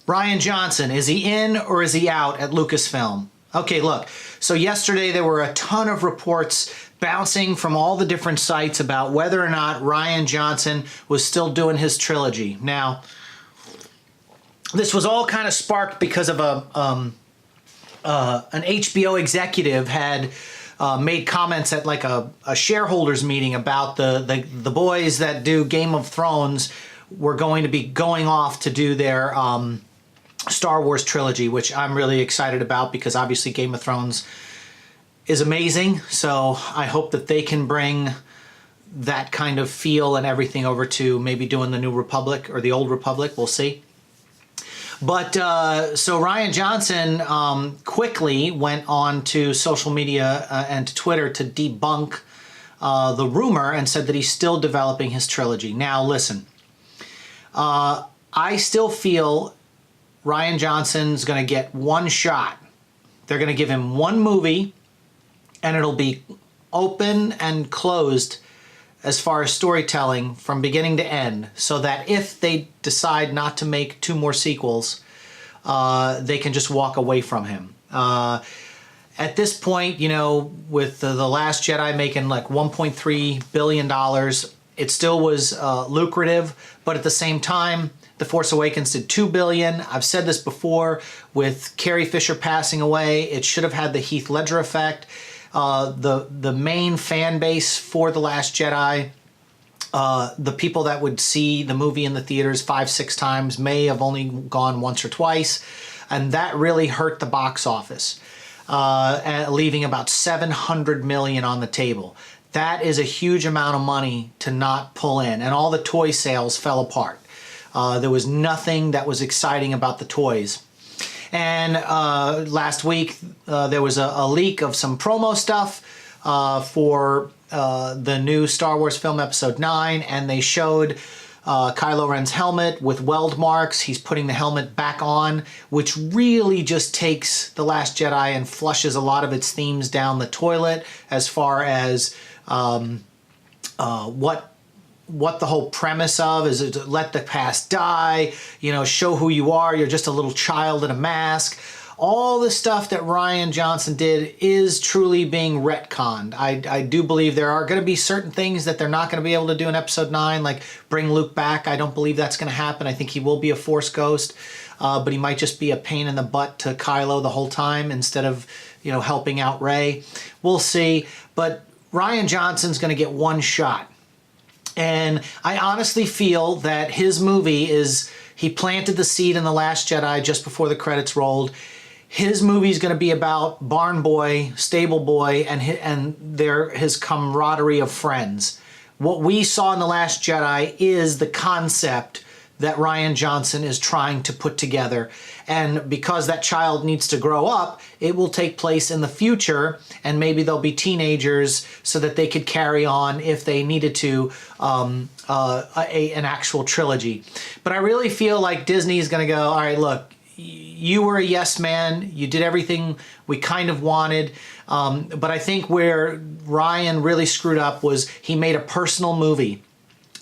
Rian Johnson, is he in or is he out at Lucasfilm? Okay, look, so yesterday there were a ton of reports bouncing from all the different sites about whether or not Rian Johnson was still doing his trilogy. Now, this was all kind of sparked because of an HBO executive had made comments at like a shareholders meeting about the boys that do Game of Thrones were going to be going off to do their Star Wars trilogy, which I'm really excited about because obviously Game of Thrones is amazing. So I hope that they can bring that kind of feel and everything over to maybe doing the New Republic or the Old Republic. We'll see. But so Rian Johnson quickly went on to social media and to Twitter to debunk the rumor and said that he's still developing his trilogy. Now, listen, I still feel Rian Johnson's going to get one shot. They're going to give him one movie, and it'll be open and closed as far as storytelling from beginning to end, so that if they decide not to make two more sequels, they can just walk away from him. At this point, you know, with the Last Jedi making like $1.3 billion, it still was lucrative, but at the same time, The Force Awakens did $2 billion. I've said this before, with Carrie Fisher passing away, it should have had the Heath Ledger effect. The main fan base for The Last Jedi, the people that would see the movie in the theaters 5-6 times may have only gone once or twice, and that really hurt the box office, leaving about $700 million on the table. That is a huge amount of money to not pull in, and all the toy sales fell apart. There was nothing that was exciting about the toys. And last week there was a leak of some promo stuff for the new Star Wars film Episode 9, and they showed Kylo Ren's helmet with weld marks. He's putting the helmet back on, which really just takes The Last Jedi and flushes a lot of its themes down the toilet as far as what the whole premise of is, to let the past die, you know, show who you are, you're just a little child in a mask. All the stuff that Rian Johnson did is truly being retconned. I do believe there are going to be certain things that they're not going to be able to do in Episode 9, like bring Luke back. I don't believe that's going to happen. I think he will be a Force ghost, but he might just be a pain in the butt to Kylo the whole time instead of, you know, helping out Rey. We'll see. But Rian Johnson's going to get one shot. And I honestly feel that his movie he planted the seed in The Last Jedi just before the credits rolled. His movie is going to be about Barn Boy, Stable Boy, and his camaraderie of friends. What we saw in The Last Jedi is the concept that Rian Johnson is trying to put together. And because that child needs to grow up, it will take place in the future, and maybe they'll be teenagers so that they could carry on if they needed to an actual trilogy. But I really feel like Disney is going to go, all right, look, you were a yes man, you did everything we kind of wanted, but I think where Rian really screwed up was he made a personal movie.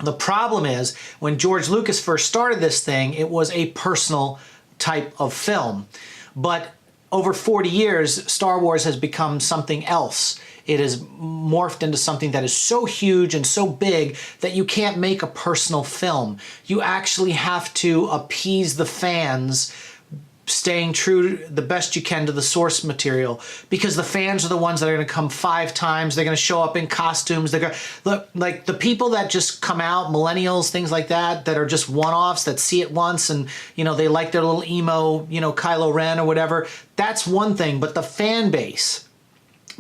The problem is, when George Lucas first started this thing, it was a personal type of film. But over 40 years, Star Wars has become something else. It has morphed into something that is so huge and so big that you can't make a personal film. You actually have to appease the fans, staying true the best you can to the source material, because the fans are the ones that are going to come 5 times. They're going to show up in costumes. They're going to look like the people that just come out, millennials, things like that are just one-offs that see it once and, you know, they like their little emo, you know, Kylo Ren or whatever. That's one thing. But the fan base,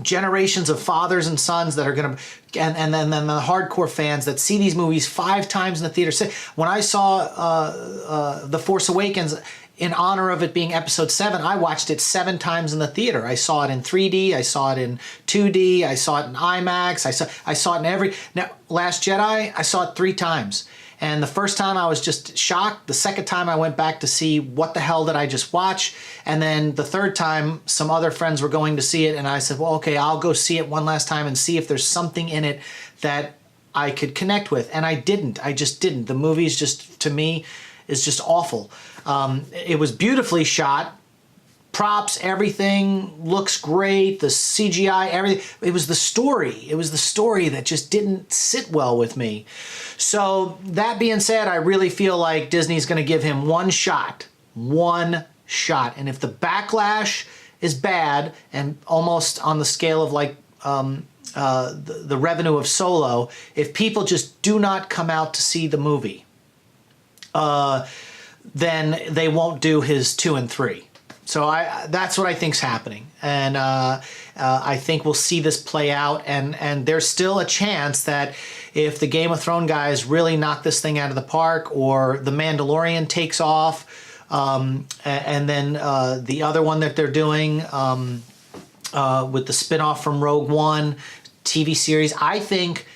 generations of fathers and sons that are going to, and then the hardcore fans that see these movies 5 times in the theater. When I saw The Force Awakens, in honor of it being Episode 7, I watched it 7 times in the theater. I saw it in 3D, I saw it in 2D, I saw it in IMAX, I saw it in every... Now, Last Jedi, I saw it 3 times. And the first time I was just shocked. The second time I went back to see what the hell did I just watch. And then the third time, some other friends were going to see it, and I said, well, okay, I'll go see it one last time and see if there's something in it that I could connect with. And I didn't. I just didn't. The movie's just, to me, is just awful. It was beautifully shot. Props, everything looks great. The CGI, everything. It was the story. It was the story that just didn't sit well with me. So that being said, I really feel like Disney's going to give him one shot. One shot. And if the backlash is bad and almost on the scale of like the revenue of Solo, if people just do not come out to see the movie, then they won't do his 2 and 3. So that's what I think's happening, and I think we'll see this play out. And there's still a chance that if the Game of Thrones guys really knock this thing out of the park, or the Mandalorian takes off, and then the other one that they're doing with the spinoff from Rogue One TV series, I think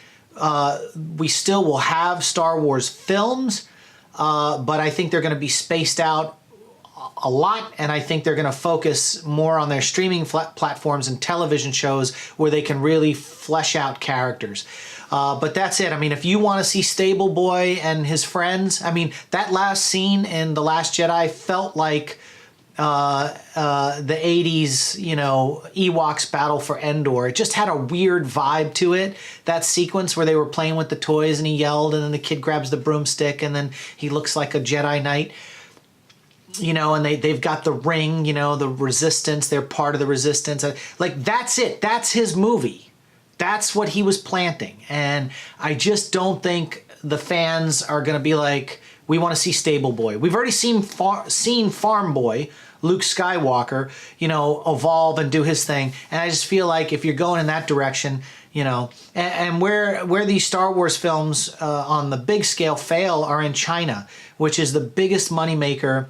we still will have Star Wars films, but I think they're going to be spaced out a lot, and I think they're going to focus more on their streaming platforms and television shows where they can really flesh out characters. But that's it. I mean, if you want to see Stable Boy and his friends, I mean, that last scene in The Last Jedi felt like the 80s, you know, Ewoks Battle for Endor. It just had a weird vibe to it. That sequence where they were playing with the toys and he yelled, and then the kid grabs the broomstick and then he looks like a Jedi Knight. You know, and they've got the ring, you know, the resistance, they're part of the resistance. Like, that's it. That's his movie. That's what he was planting. And I just don't think the fans are going to be like, we want to see Stable Boy. We've already seen Farm Boy, Luke Skywalker, you know, evolve and do his thing. And I just feel like if you're going in that direction, you know, and where these Star Wars films on the big scale fail are in China, which is the biggest moneymaker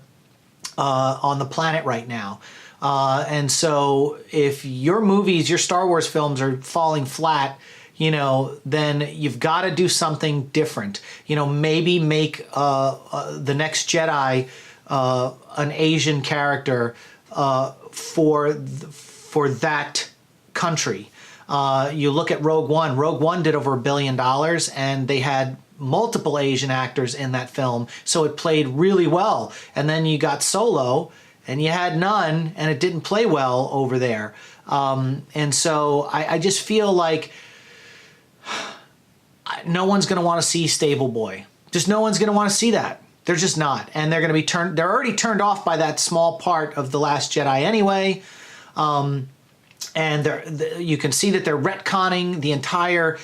on the planet right now. And so if your movies, your Star Wars films are falling flat, you know, then you've got to do something different. You know, maybe make The Next Jedi an Asian character for that country. You look at Rogue One. Rogue One did over $1 billion, and they had multiple Asian actors in that film, so it played really well. And then you got Solo, and you had none, and it didn't play well over there. And so I just feel like no one's going to want to see Stable Boy. Just no one's going to want to see that. They're just not. And they're going to be they're already turned off by that small part of The Last Jedi anyway. And you can see that they're retconning the entire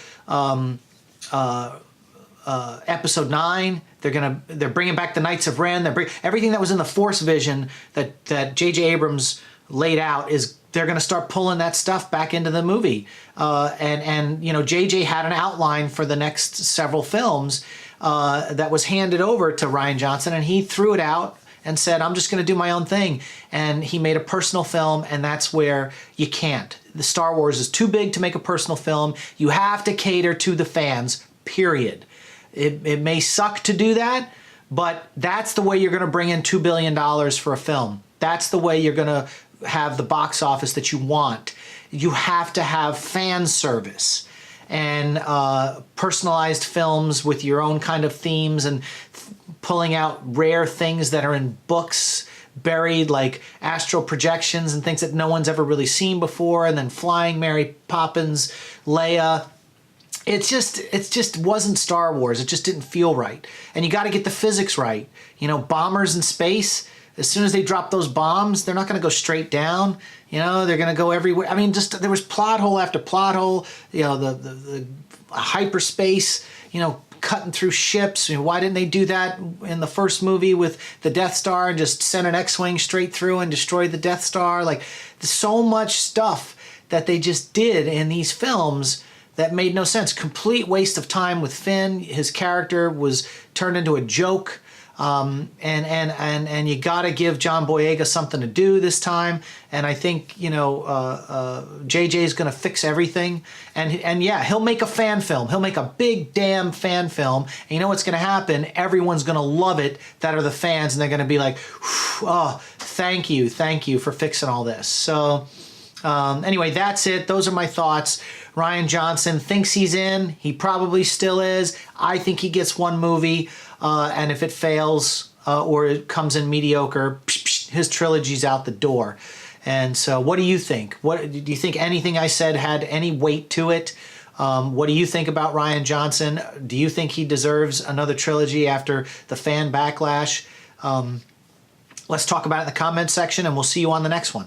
Episode 9. They're bringing back the Knights of Ren. Everything that was in the Force vision that J.J. Abrams laid out they're going to start pulling that stuff back into the movie. And you know, J.J. had an outline for the next several films that was handed over to Rian Johnson, and he threw it out and said, I'm just going to do my own thing. And he made a personal film, and that's where you can't. The Star Wars is too big to make a personal film. You have to cater to the fans, period. It may suck to do that, but that's the way you're going to bring in $2 billion for a film. That's the way you're going to have the box office that you want. You have to have fan service and personalized films with your own kind of themes, and pulling out rare things that are in books buried, like astral projections and things that no one's ever really seen before, and then flying Mary Poppins, Leia. It just wasn't Star Wars. It just didn't feel right. And you got to get the physics right. You know, bombers in space, as soon as they drop those bombs, they're not going to go straight down. You know, they're going to go everywhere. I mean, just there was plot hole after plot hole. You know, the hyperspace, you know, cutting through ships. You know, why didn't they do that in the first movie with the Death Star and just send an X-Wing straight through and destroy the Death Star? Like, there's so much stuff that they just did in these films that made no sense. Complete waste of time with Finn. His character was turned into a joke. And you got to give John Boyega something to do this time. And I think, you know, JJ is going to fix everything. And yeah, he'll make a fan film. He'll make a big damn fan film. And you know what's going to happen? Everyone's going to love it that are the fans. And they're going to be like, oh, thank you for fixing all this. So anyway, that's it. Those are my thoughts. Rian Johnson thinks he's in. He probably still is. I think he gets one movie. And if it fails, or it comes in mediocre, his trilogy's out the door. And so what do you think? What do you think? Anything I said had any weight to it? What do you think about Rian Johnson? Do you think he deserves another trilogy after the fan backlash? Let's talk about it in the comments section, and we'll see you on the next one.